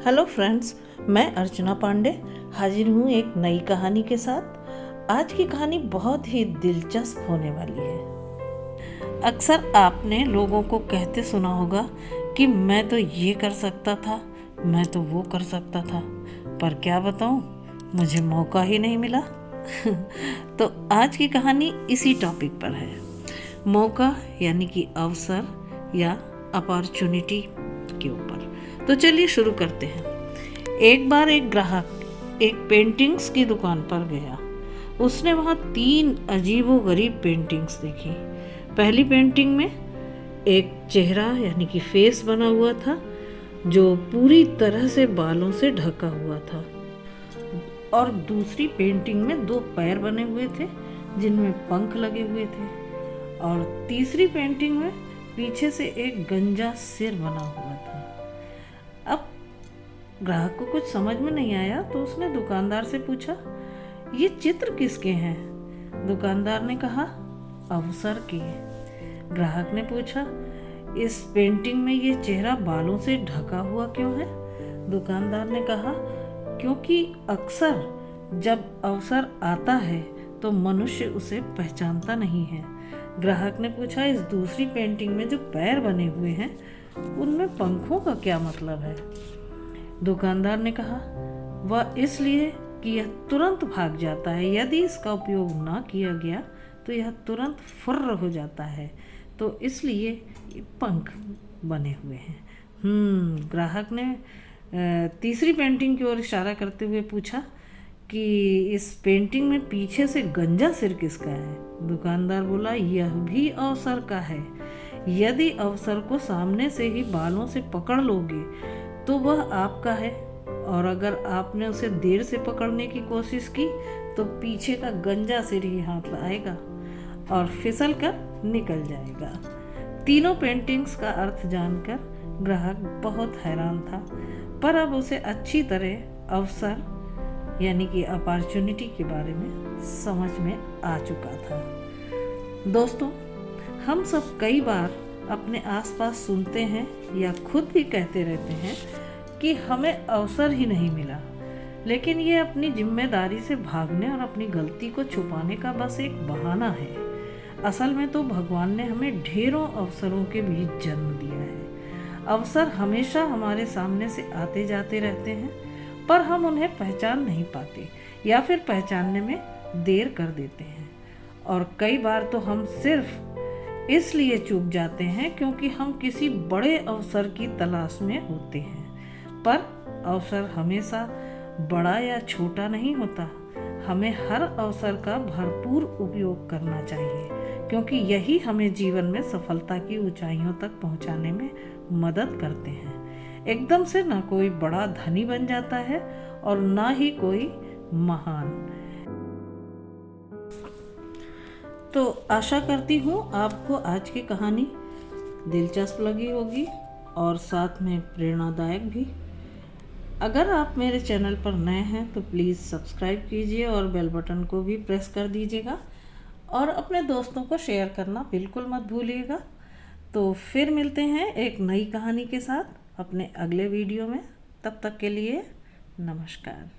Hello friends, मैं अर्चना पांडे हाजिर हूँ एक नई कहानी के साथ। आज की कहानी बहुत ही दिलचस्प होने वाली है। अक्सर आपने लोगों को कहते सुना होगा कि मैं तो ये कर सकता था, मैं तो वो कर सकता था, पर क्या बताऊँ, मुझे मौका ही नहीं मिला। तो आज की कहानी इसी टॉपिक पर है, मौका यानी कि अवसर या अपॉर्चुनिटी के ऊपर। तो चलिए शुरू करते हैं। एक बार एक ग्राहक एक पेंटिंग्स की दुकान पर गया। उसने वहाँ 3 अजीबोगरीब पेंटिंग्स देखी। पहली पेंटिंग में एक चेहरा यानी कि फेस बना हुआ था जो पूरी तरह से बालों से ढका हुआ था, और दूसरी पेंटिंग में 2 पैर बने हुए थे जिनमें पंख लगे हुए थे, और तीसरी पेंटिंग में पीछे से एक गंजा सिर बना हुआ था। अब ग्राहक को कुछ समझ में नहीं आया तो उसने दुकानदार से पूछा, ये चित्र किसके हैं? दुकानदार ने कहा, अवसर के। ग्राहक ने पूछा, इस पेंटिंग में ये चेहरा बालों से ढका हुआ क्यों है? दुकानदार ने कहा, क्योंकि अक्सर जब अवसर आता है तो मनुष्य उसे पहचानता नहीं है। ग्राहक ने पूछा, इस दूसरी पेंटिंग में जो पैर बने हुए हैं उनमें पंखों का क्या मतलब है? दुकानदार ने कहा, वह इसलिए कि यह तुरंत भाग जाता है, यदि इसका उपयोग ना किया गया तो यह तुरंत फुर्र हो जाता है, तो इसलिए ये पंख बने हुए हैं। ग्राहक ने तीसरी पेंटिंग की ओर इशारा करते हुए पूछा कि इस पेंटिंग में पीछे से गंजा सिर किसका है? दुकानदार बोला, यह भी अवसर का है। यदि अवसर को सामने से ही बालों से पकड़ लोगे तो वह आपका है, और अगर आपने उसे देर से पकड़ने की कोशिश की तो पीछे का गंजा सिर ही हाथ आएगा और फिसल कर निकल जाएगा। तीनों पेंटिंग्स का अर्थ जानकर ग्राहक बहुत हैरान था, पर अब उसे अच्छी तरह अवसर यानी कि अपॉर्चुनिटी के बारे में समझ में आ चुका था। दोस्तों, हम सब कई बार अपने आसपास सुनते हैं या खुद भी कहते रहते हैं कि हमें अवसर ही नहीं मिला, लेकिन ये अपनी जिम्मेदारी से भागने और अपनी गलती को छुपाने का बस एक बहाना है। असल में तो भगवान ने हमें ढेरों अवसरों के बीच जन्म दिया है। अवसर हमेशा हमारे सामने से आते जाते रहते हैं, पर हम उन्हें पहचान नहीं पाते या फिर पहचानने में देर कर देते हैं, और कई बार तो हम सिर्फ इसलिए चूक जाते हैं क्योंकि हम किसी बड़े अवसर की तलाश में होते हैं। पर अवसर हमेशा बड़ा या छोटा नहीं होता। हमें हर अवसर का भरपूर उपयोग करना चाहिए, क्योंकि यही हमें जीवन में सफलता की ऊंचाइयों तक पहुंचाने में मदद करते हैं। एकदम से ना कोई बड़ा धनी बन जाता है और ना ही कोई महान। तो आशा करती हूँ आपको आज की कहानी दिलचस्प लगी होगी और साथ में प्रेरणादायक भी। अगर आप मेरे चैनल पर नए हैं तो प्लीज़ सब्सक्राइब कीजिए और बेल बटन को भी प्रेस कर दीजिएगा, और अपने दोस्तों को शेयर करना बिल्कुल मत भूलिएगा। तो फिर मिलते हैं एक नई कहानी के साथ अपने अगले वीडियो में। तब तक के लिए नमस्कार।